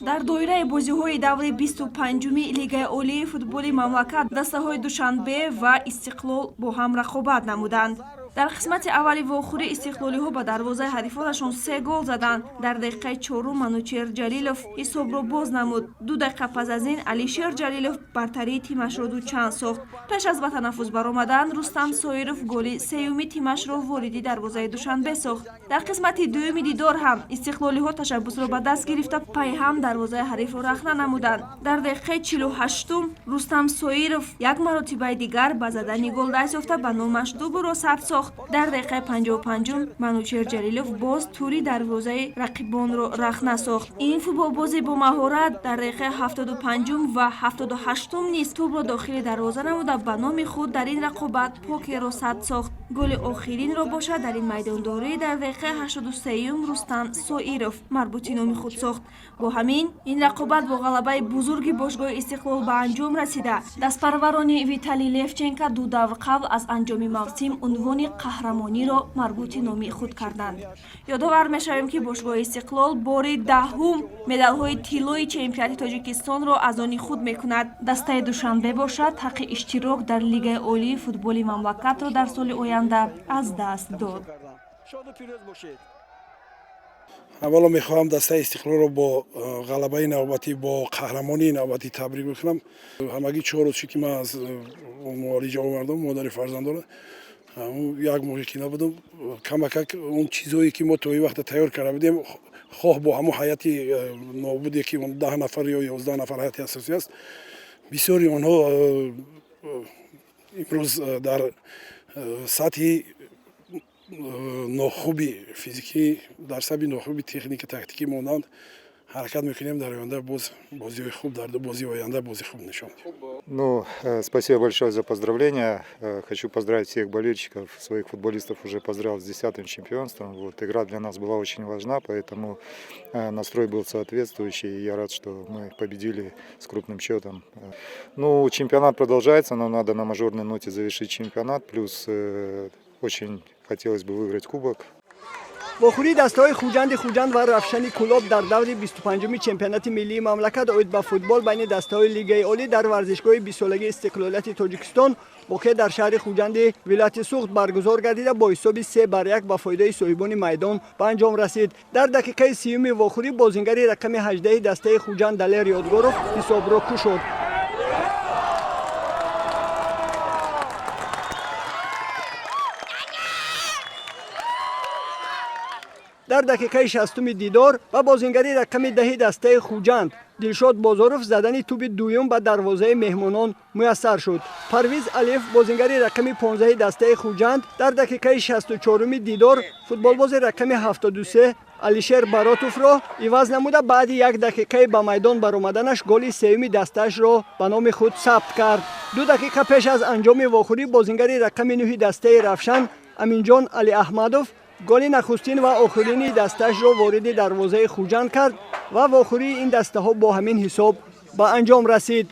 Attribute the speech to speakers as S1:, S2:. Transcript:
S1: дар доираи бозиҳои даври 25-уми Лигаи олии футболи мамлакат дастаҳои Душанбе ва Истиқлол бо ҳам рақобат намуданд. дар қисмати аввали вохӯрӣ истиқлолиҳо ба дарвозаи ҳарифонашон 3 гол заданд. дар дақиқаи 4 Манучер Ҷалилов ҳисобро боз намуд. 2 дақиқа пас аз ин Алишер Ҷалилов бартарии тимашро дучанд сохт. пеш аз ба танаффус баромадан Рустам Соиров голи сеюми тимашро вориди дарвозаи Душанбе сохт. дар қисмати дуюми дидор ҳам истиқлолиҳо ташаббусро ба даст гирифта пай ҳам дарвозаи ҳарифро рахна намуданд. дар дақиқаи 48 Рустам Соиров як маротибаи дигар ба задани гол даст ёфта ба номаш дубуро сабт сохт. дар дақиқаи 55 Манучер Ҷалилов боз тури дарвозаи рақибонро рахна сохт. ин футболбози бо маҳорат дар дақиқаи 75 ва 78 низ тӯбро дохили дарвоза намуда ба номи худ дар ин рақобат покеро сабт сохт. голи охиринро бошад дар ин майдондорӣ дар дақиқаи 83 Рустам Соиров марбути номи худ сохт. бо ҳамин ин рақобат бо ғалабаи бузурги бошгоҳи Истиқлол ба анҷом расида. дастпарварони Виталий Левченко 2 давр қабл аз анҷоми мавсим унвони қаҳрамониро марбути номи худ карданд. ёдовар мешавем ки бошгоҳи Истиқлол бори 10-ум медалҳои тиллои чемпионати Тоҷикистонро аз они худ мекунад. дастаи Душанбе бошад ҳаққи иштирок дар Лигаи олии футболи мамлакатро дар соли оянда аз даст дод.
S2: аввало мехоҳам дастаи Истиқлолро бо ғалабаи навбатӣ бо қаҳрамонии навбатӣ табрик бикунам. ҳамагӣ 4 рӯз ки ман аз муолиҷа омадам, модари фарзандонам, як моҳе ки набудам, камакак он чизое ки мо то ин вақта тайёр карда будем, хоҳ бо ҳамон ҳайати нобуде ки 10 нафар ё 11 нафар ҳайати асосӣ аст, бисёри онҳо имрӯз дар сатҳи нохуби физикӣ, дар сатҳи нохуби техника тактикӣ монданд. ҳаракат мекунем дар оянда боз бозиҳои хуб, дар бозии оянда бози хуб нишон диҳем.
S3: Спасибо большое за поздравления. Хочу поздравить всех болельщиков, своих футболистов уже поздравил с 10-м чемпионством. Игра для нас была очень важна, поэтому настрой был соответствующий. И я рад, что мы победили с крупным счетом. Чемпионат продолжается, нам надо на мажорной ноте завершить чемпионат. Плюс очень хотелось бы выиграть кубок.
S4: вохӯрии дастаҳои Хуҷанд ва Равшани Кулоб дар даври 25-уми чемпионати миллии мамлакат оид ба футбол байни дастаҳои Лигаи олӣ дар варзишгоҳи 20-солагии Истиқлолияти Тоҷикистон воқеъ дар шаҳри Хуҷанди вилояти Суғд баргузор гардида бо ҳисоби 3-1 ба фоидаи соҳибони майдон ба анҷом расид. дар дақиқаи 30-уми вохӯрӣ бозингари рақами 18 дастаи Хуҷанд Далер Ёдгоров ҳисобро кушод. дар дақиқаи 60-уми дидор ва бозингари рақами 10 дастаи Хуҷанд Дилшод Бозоров задани туби дуюм ба дарвозаи меҳмонон муяссар шуд. Парвиз Алиев бозингари рақами 15 дастаи Хуҷанд дар дақиқаи 64-уми дидор футболбози рақами 73 Алишер Баротовро иваз намуда баъди як дақиқаи ба майдон баромаданаш голи сеюми дастаашро ба номи худ сабт кард. 2 дақиқа пеш аз анҷоми вохӯрӣ бозингари рақами 9 дастаи Равшан Аминҷон Али Аҳмадов голи нахустин ва охирини дастаашро вориди дарвозаи Хуҷанд кард ва вохӯрии ин дастаҳо бо ҳамин ҳисоб ба анҷом расид.